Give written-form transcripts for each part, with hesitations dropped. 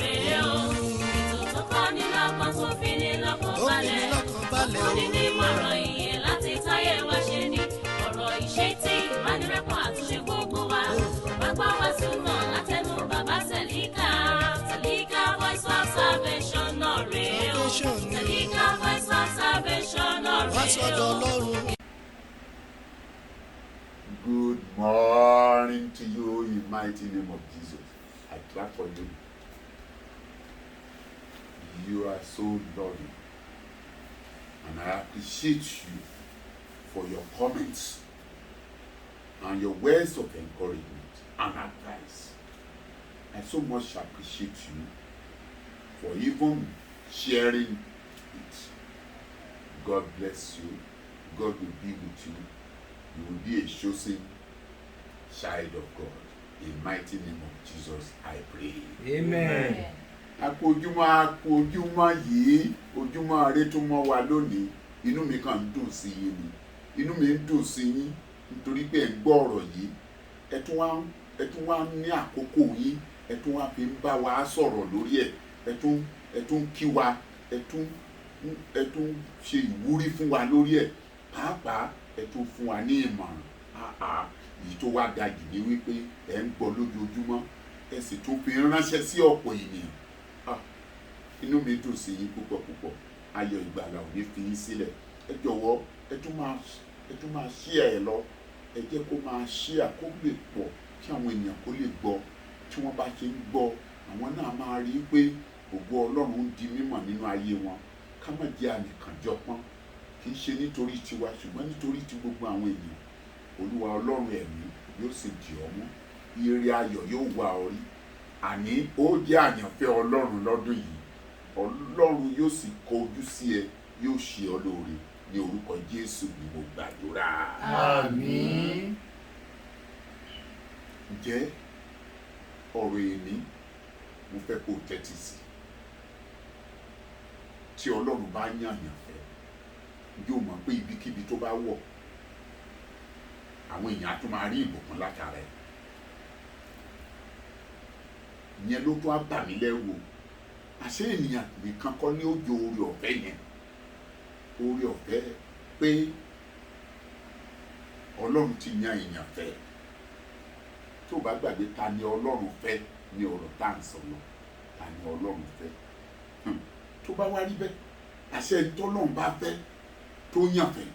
rèé o. Ètò tó kọ́ ni lọ́gbọ́n tó fi ní lọ́kàn balẹ̀. Ó ní ní ìmọ̀ràn ìyè láti táyé wa ṣe ni. Ọ̀rọ̀ ìṣítí ìbánirẹ́pọ̀ àtúnṣe gbogbo wa. Bàbá wa túmọ̀ látẹnu bàbá Sẹ̀líkà. Sẹ̀líkà Voice of Salvation náà rèé o. Sẹ̀líkà Voice of Salvation náà rèé o. Good morning to you in the mighty name of Jesus. I clap for you. You are so loving. And I appreciate you for your comments and your words of encouragement and advice. I so much appreciate you for even sharing it. God bless you. God will be with you. You will be a chosen child of God. In the mighty name of Jesus, I pray. Amen. Ojúmọ́ yìí, ojúmọ́ ire tó mọ́ wa lónìí, inú mi kàn ń dùn sí yín ni. Inú mi ń dùn sí yín nítorí pé ẹ ń gbọ́ ọ̀rọ̀ yìí. Ẹ tún wá ní àkókò yín, ẹ tún wá fi ń bá wa sọ̀rọ̀ lórí ẹ̀. Ẹ tún kí wa, ẹ tún ṣe ìwúrí fún wa lórí ẹ̀. Pàápàá ẹ tún fún wa ní ìmọ̀ràn. Èyí tó wá ga jù ní wípé ẹ ń gbọ́ lójoojúmọ́, ẹ sì tún fi ránṣẹ́ sí ọ̀pọ̀ ènìyàn. Inú mi dùn sí yín púpọ̀ púpọ̀. Ayọ̀ ìgbàlà ò ní fi yín sílẹ̀. Ẹ jọ̀wọ́ ẹ tún máa share ẹ lọ. Ẹ jẹ́ kó máa share kó lè pọ̀ kí àwọn ènìyàn kó lè gbọ́. Tí wọ́n bá ṣe ń gbọ́, àwọn náà máa rí pé ògo Ọlọ́run ń di mímọ̀ nínú ayé wọn. Ká má jẹ́ ànìkànjọpọ́n. Kì í ṣe nítorí tiwa ṣùgbọ́n nítorí ti gbogbo àwọn ènìyàn. Olúwa Ọlọ́run ẹ̀mí yóò sì dì ọ́ mú. Ire ayọ̀ yóò wá ọ rí. Àní ó jẹ́ àyànfẹ́ Ọlọ́run lọ́dún yìí. Ọlọ́run yóò sì kọjú sí ẹ, yóò ṣe ọ́ lóore. Ní orúkọ Jésù ni mo gbàdúrà. Àmín. Ǹjẹ́ ọ̀rọ̀ èmi mo fẹ́ kó tẹ́tí sí. Tí Ọlọ́run bá yàn àyànfẹ́, yóò mọ̀ pé ibikíbi tó bá wọ̀, àwọn èèyàn á tún máa rí ìbùkún látara ẹ̀. Ìyẹn ló tún á bà mí lẹ́rù o. Àṣé ènìyàn nìkan kọ́ ní ó jọ oore ọ̀fẹ́ yẹn. Oore ọ̀fẹ́ pé Ọlọ́run ti yan èèyàn fẹ́. Tó bá gbàgbé ta ni Ọlọ́run fẹ́ ní ọ̀rọ̀ tá à ń sọ lọ. Ta ni Ọlọ́run fẹ́? Tó bá wá rí bẹ́ẹ̀, àṣẹ ìtọ́lọ́run bá fẹ́ tó yàn fẹ́,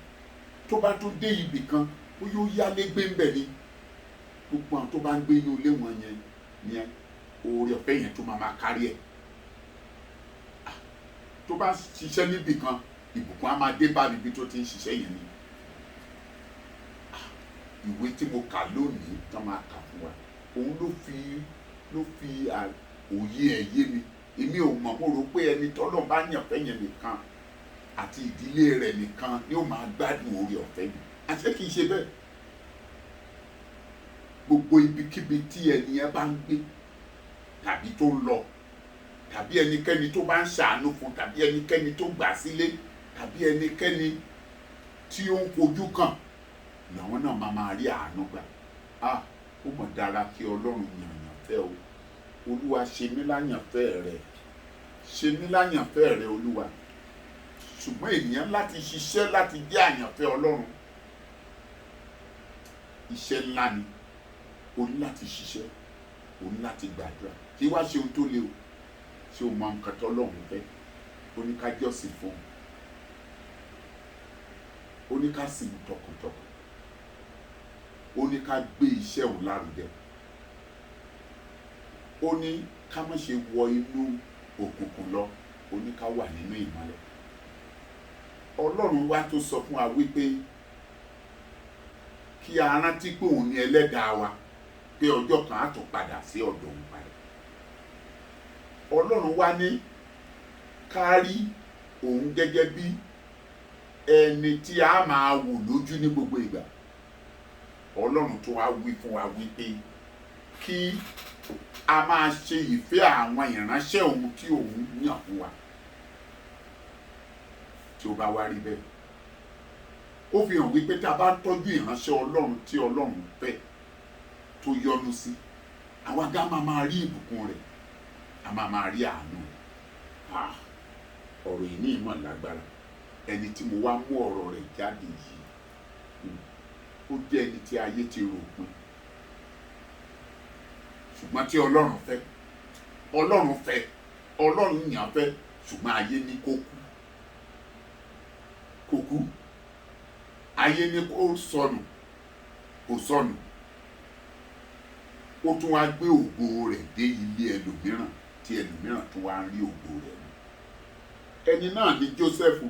tó bá tó dé ibì kan ó yóò yálé gbé ń bẹ̀ ni. Gbogbo àwọn tó bá ń gbé inú ilé wọn yẹn oore ọ̀fẹ́ yẹn tó máa kárí ẹ̀. Tó bá ṣiṣẹ́ níbì kan, ìbùkún á máa dé bá ibi tó ti ń ṣiṣẹ́ yẹn ni. Ìwé tí mo kà lónìí tán máa kà fún wa, òun ló fi òye ẹ̀ yé mi. Èmi ò mọ̀, mo rò pé ẹni tọ́lọ́run bá yàn fẹ́ yẹn nìkan àti ìdílé rẹ̀ nìkan ni ó máa gbádùn oore ọ̀fẹ́ yìí. Àṣé kìí ṣe bẹ́ẹ̀. Gbogbo ibikíbi tí ẹni yẹn bá ń gbé tàbí tó ń lọ, tàbí ẹnikẹ́ni tó bá ń ṣàánú fún, tàbí ẹnikẹ́ni tó gbà sílé, tàbí ẹnikẹ́ni tí ó ń fojú kàn, làwọn náà máa rí àánú gbà. Ó mọ̀ dára kí Ọlọ́run yàn fẹ́ o. Olúwa ṣe mí láyànfẹ́ rẹ. Ṣe mí láyànfẹ́ rẹ Olúwa. Ṣùgbọ́n ènìyàn láti ṣiṣẹ́ láti jẹ́ àyànfẹ́ Ọlọ́run. Iṣẹ́ ńlá ni. O ní láti ṣiṣẹ́, o ní láti gbàdúrà. Kí wá ṣe ohun tó le o. Ṣé o mọ nǹkan tọ́lọ́run fẹ́? Ó ní ká jọ́sìn fún un. Ó ní ká sìn tọkàntọkàn. Ó ní ká gbé iṣẹ́ òun lárugẹ. Ó ní ká má ṣe wọ inú òkùnkùn lọ. Ó ní ká wà nínú ìmọ́lẹ̀. Ọlọ́run wá tó sọ fún wa wípé kí a rántí pé òun ni ẹlẹ́dàá wa, pé ọjọ́ kan á tún padà sí ọ̀dọ̀ òun padà. Ọlọ́run wá ní ká rí òun gẹ́gẹ́ bí ẹni tí a máa wò lójú ní gbogbo ìgbà. Ọlọ́run tó wá wí fún wa wípé kí a máa ṣe ìfẹ́ àwọn ìránṣẹ́ òun tí òun yàn fún wa. Tí ó bá wá rí bẹ́ẹ̀, ó fi hàn wípé tá a bá tọ́jú ìránṣẹ́ Ọlọ́run tí Ọlọ́run fẹ́ tó yọ́nú sí, àwa gá máa rí ìbùkún rẹ̀. a máa rí àánú. Ọ̀rọ̀ yìí ní ìmọ̀ lágbára. Ẹni tí mo wá mú ọ̀rọ̀ rẹ̀ jáde yìí, ó jẹ́ ẹni tí ayé ti rò pin, ṣùgbọ́n tí Ọlọ́run fẹ́, Ọlọ́run yàn fẹ́, ṣùgbọ́n ayé ní kó kú, ayé ní kó sọnù, kò sọnù. Ó tún wá gbé ògo rẹ̀ dé ilé ẹlòmíràn tí ẹlòmíràn tún wá ń rí ògo rẹ̀ mú. Ẹni náà ni Jósẹ́fù.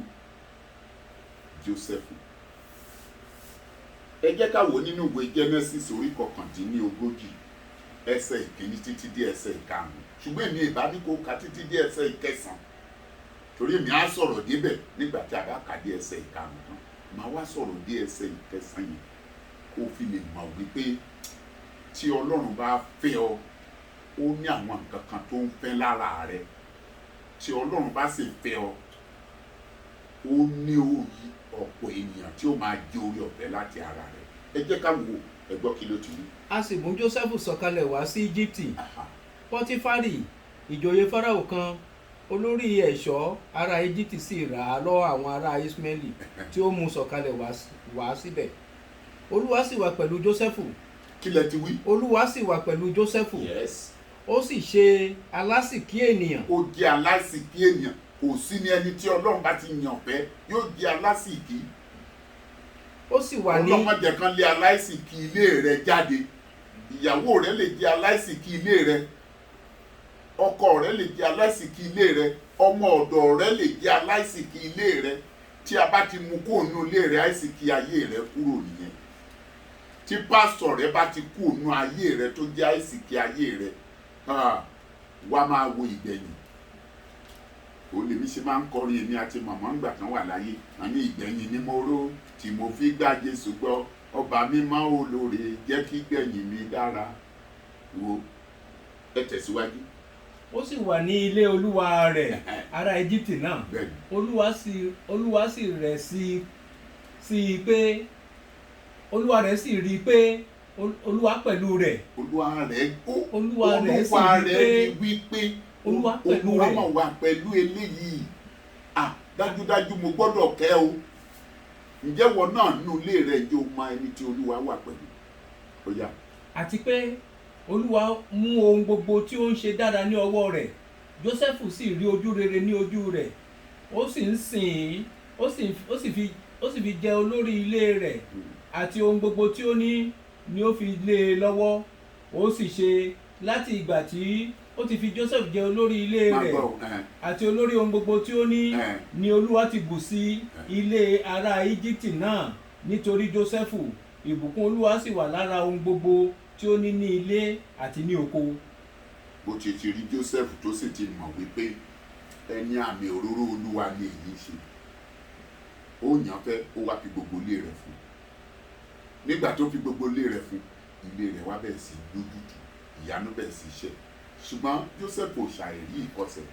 Ẹ jẹ́ ká wò nínú ìwé Genesis orí 19 ẹsẹ̀ ìkíní títí dé ẹsẹ̀ ìkarùn-ún, ṣùgbọ́n èmi ìbá ní kó ka títí dé ẹsẹ̀ ìkẹsàn, torí èmi á sọ̀rọ̀ débẹ̀ nígbà tí a bá kà dé ẹsẹ̀ ìkarùn-ún tán. Màá wá sọ̀rọ̀ dé ẹsẹ̀ ìkẹsàn yìí kó fi lè mọ̀ wípé tí Ọlọ́run bá fẹ́ ọ, ó ní àwọn nǹkan kan tó ń fẹ́ lára rẹ. Tí Ọlọ́run bá sì fẹ́ ọ, ó ní òye ọ̀pọ̀ ènìyàn tí ó máa jẹ orí ọ̀fẹ́ láti ara rẹ̀. Ẹ jẹ́ ká wo, ẹ gbọ́ kí ló ti wí. A sì mú Jósẹ́fù sọ̀kalẹ̀ wá sí Íjíbítì. Pọ́tífárì ìjòyè Fáráò kan, olórí ẹ̀ṣọ́ ará Íjíbítì sì rà á lọ́wọ́ àwọn ará Ismaili tí ó mú sọ̀kalẹ̀ wá síbẹ̀. Olúwa sì wà pẹ̀lú Jósẹ́fù. Kí lẹ ti wí? Olúwa sì wà pẹ̀lú Jósẹ́fù. Yes. Ó sì ṣe alásìkí ènìyàn. Ó jẹ́ alásìkí ènìyàn. Kò sí ní ẹni tí Ọlọ́run bá ti yàn fẹ́ yóò jẹ́ alásìkí. Ó sì wà ní. Ọlọ́run jẹ́ kan lé aláìsìkí ilé rẹ jáde. Ìyàwó rẹ lè jẹ́ aláìsìkí ilé rẹ. Ọkọ rẹ lè jẹ́ aláìsìkí ilé rẹ. Ọmọ ọ̀dọ̀ rẹ lè jẹ́ aláìsìkí ilé rẹ. Tí a bá ti mú kó nínú ilé rẹ, àìsìkí ayé rẹ kúrò nìyẹn. Tí pásítọ̀ rẹ bá ti kú nínú ayé rẹ tó jẹ́ àìsìkí ayé rẹ, wá máa wo ìgbẹ̀yìn. Ó lè mi ṣe máa ń kọrin èmi àti màmá ń gbà tán wà láyé. Àní ìgbẹ̀yìn ni mo rò tí mo fi gbà Jésù gbọ́. Ọba mímọ́ olóore jẹ́ kí gbẹ̀yìn mi dára. Wo, ẹ tẹ̀síwájú. Ó sì wà ní ilé olúwa rẹ̀ ará Íjíbítì náà. Olúwa sì rẹ̀ sí i pé Olúwa rẹ̀ sì rí i pé Olúwa pẹ̀lú rẹ̀. Olúwa rẹ̀ sì wí pé Olúwa pẹ̀lú Olúwa rẹ̀. máa wà pẹ̀lú eléyìí. Dájúdájú mo gbọ́dọ̀ kẹ́ o. Ǹjẹ́ wọ náà nínú ilé rẹ̀ jẹ́ o mọ ẹni tí Olúwa wà pẹ̀lú? Ó yá. Àti pé Olúwa mú ohun gbogbo tí ó ń ṣe dára ní ọwọ́ rẹ̀. Jósẹ́fù sì rí ojú rere ní ojú rẹ̀. Ó sì ń sìn ín. Ó sì fi jẹ olórí ilé rẹ̀. Àti ohun gbogbo tí ó ní ni ó fi lé e lọ́wọ́. Ó sì ṣe láti ìgbà tí ó ti fi Joseph jẹ olórí ilé rẹ̀ àti olórí ohun gbogbo tí ó ní ni Olúwa ti bù sí ilé ará Íjíbítì náà nítorí Jósẹ́fù. Ìbùkún Olúwa sì wà lára ohun gbogbo tí ó ní ilé àti ní oko. Bó ti rí Joseph tó sì ti mọ̀ wípé ẹni àmì òróró Olúwa ni èyí ṣe, ó yàn fẹ́, ó wá fi gbogbo ilé rẹ̀ fún. Nígbà tó fi gbogbo ilé rẹ̀ fún, ilé rẹ̀ wá bẹ̀rẹ̀ sí lójútù, ìyanu bẹ̀rẹ̀ sí iṣẹ́. Ṣùgbọ́n Joseph ò ṣàìrí ìkọsẹ̀,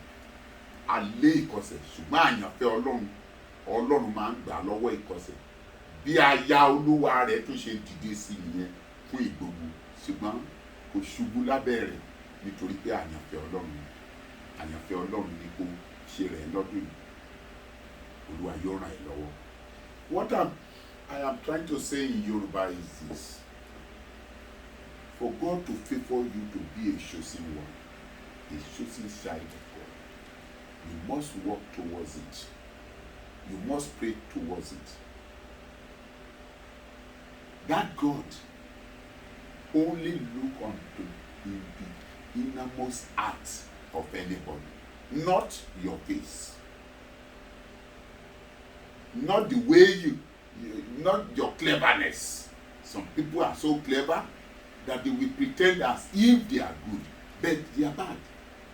alé ìkọsẹ̀, ṣùgbọ́n àyànfẹ́ Ọlọ́run máa ń gbà lọ́wọ́ ìkọsẹ̀. Bí aya olúwa rẹ̀ tó ṣe dìde sí ìyẹn fún ìgbógun, ṣùgbọ́n kò ṣubú lábẹ́ rẹ̀ nítorí pé àyànfẹ́ Ọlọ́run ni kò ṣe rẹ̀ lọ́dún yìí. Olúwa yóò ràn ẹ́ lọ́wọ́. What I am trying to say in Yoruba is this: for God to favor you to be a chosen one, a chosen child of God, you must work towards it. You must pray towards it. That God only look onto in the innermost heart of anybody, not your face, not the way not your cleverness. Some people are so clever that they will pretend as if they are good, but they are bad.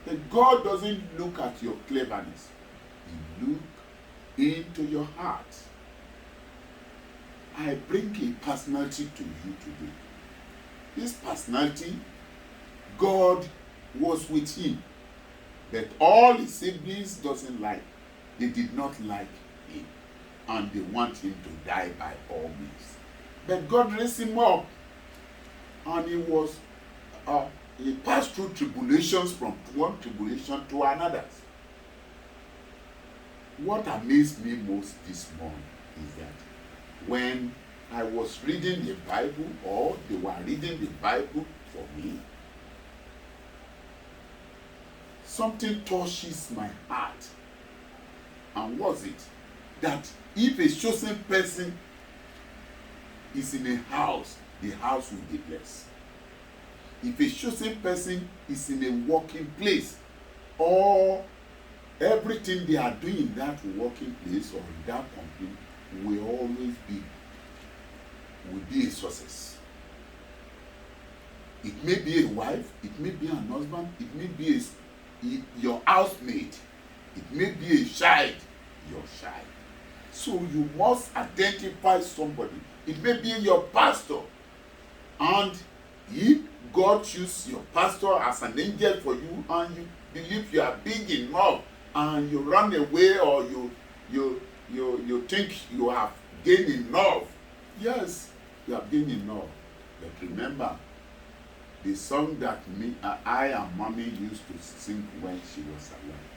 But God doesn't look at your cleverness. He looks into your heart. I bring a personality to you today. This personality, God was with him, but all his siblings doesn't like. They did not like him, and they want him to die by all means. But God raised him up, and he was he passed through tribulations from one tribulation to another. What amazed me most this morning is that when I was reading the Bible, or they were reading the Bible for me, something touches my heart. And what's it? That if a chosen person is in a house, the house will be blessed. If a chosen person is in a working place, or everything they are doing in that working place or in that company will always be a success. It may be a wife, it may be an husband, it may be your housemate, it may be a child, your child. So you must identify somebody. It may be your pastor, and if God chooses your pastor as an angel for you, and you believe you are big enough, and you run away, or you think you have gained enough. Yes, you have gained enough. But remember, the song that I and mommy used to sing when she was alive.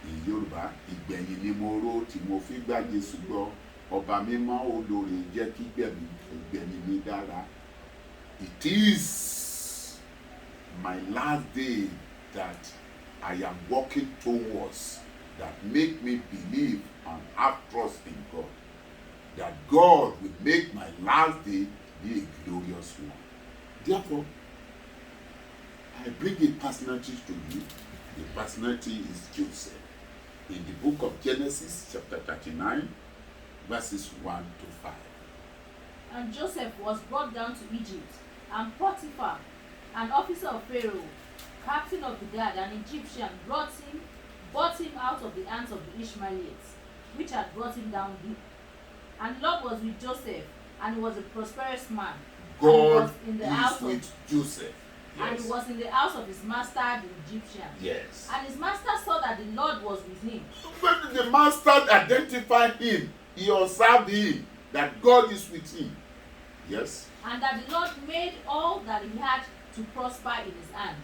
In Yoruba, ìgbẹ̀yìn ni mo rò tí mo fi gbà Jésù gbọ́, ọba mímọ́ olóore jẹ́ kí ìgbẹ̀yìn mi dára. It is my last day that I am walking towards, that make me believe and have trust in God, that God will make my last day be a glorious one. Therefore, I bring a personality to you. The personality is Joseph. In the book of Genesis, chapter 39, verses 1 to 5. And Joseph was brought down to Egypt, and Potiphar, an officer of Pharaoh, captain of the guard, an Egyptian, bought him out of the hands of the Ishmaelites, which had brought him down deep. And Lord was with Joseph, and he was a prosperous man. God in the is house with Joseph. Yes. And he was in the house of his master, the Egyptian. Yes. And his master saw that the Lord was with him. When the master identified him, he observed him, that God is with him. Yes. And that the Lord made all that he had to prosper in his hand.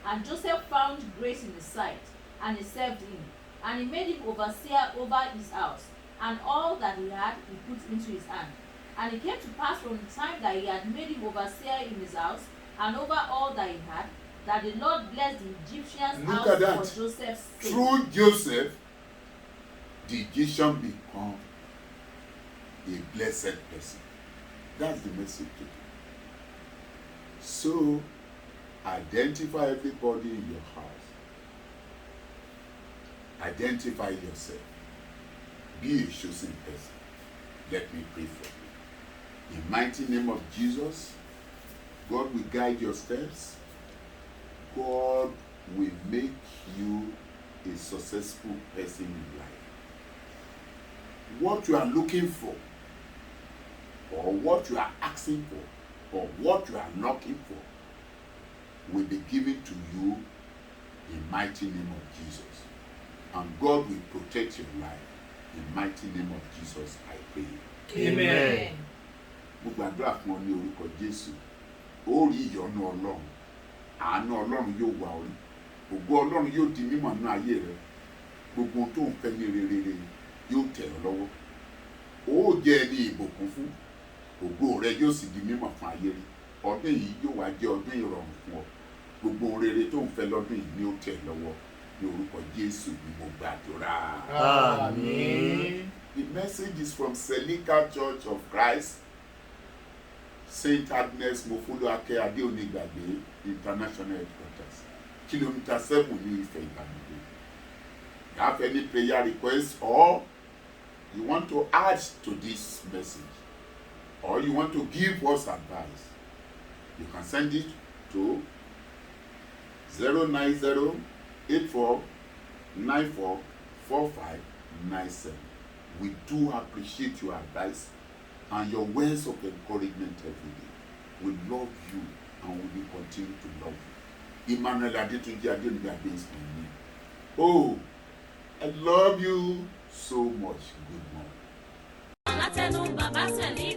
And Joseph found grace in his sight, and he served him. And he made him overseer over his house, and all that he had he put into his hand. And it came to pass from the time that he had made him overseer in his house, and over all that he had, that the Lord blessed the Egyptian's Look house at that. for Joseph's sake. Through Joseph, the Egyptian become a blessed person. That's the message today. So, identify everybody in your house. Identify yourself. Be a chosen person. Let me pray for you. In the mighty name of Jesus, God will guide your steps. God will make you a successful person in life. What you are looking for, or what you are asking for, or what you are knocking for, will be given to you in the mighty name of Jesus. And God will protect your life. In the mighty name of Jesus, I pray. Amen. Mo gbàdúrà fún ọ ní orúkọ Jésù. Ó rí ìyọ́nú Ọlọ́run. Àánú Ọlọ́run yóò wà ọ́ rí. Ògo Ọlọ́run yóò di mímọ̀ nínú ayé rẹ. Gbogbo ohun tó ń fẹ́ ní rere yóò tẹ̀ ọ́ lọ́wọ́. Ó jẹ́ ẹni ìbùkún fún. Ògo rẹ yóò sì di mímọ̀ fún ayé rí. Ọdún yìí yóò wá jẹ́ ọdún ìrọ̀rùn fún ọ. Gbogbo ohun rere tó ń fẹ́ lọ́dún yìí ni ó tẹ̀ ọ́ lọ́wọ́. Ní orúkọ Jésù ni mo gbàdúrà. Amen. The message is from Selika Church of Christ, Saint Agnes Mofoloake Adeonigbagbe International Headquarters, Kilometer 7 ní Ifẹ̀ Ìbàdàn. You have any prayer request, or you want to add to this message, or you want to give us advice, you can send it to 090-8494-4597. We do appreciate your advice and your words of encouragement every day. We love you and we will continue to love you. Emmanuel Adetunji Adeonigbagbe is my name. Oh, I love you so much. Good morning. látẹnu bàbá Sẹ̀lí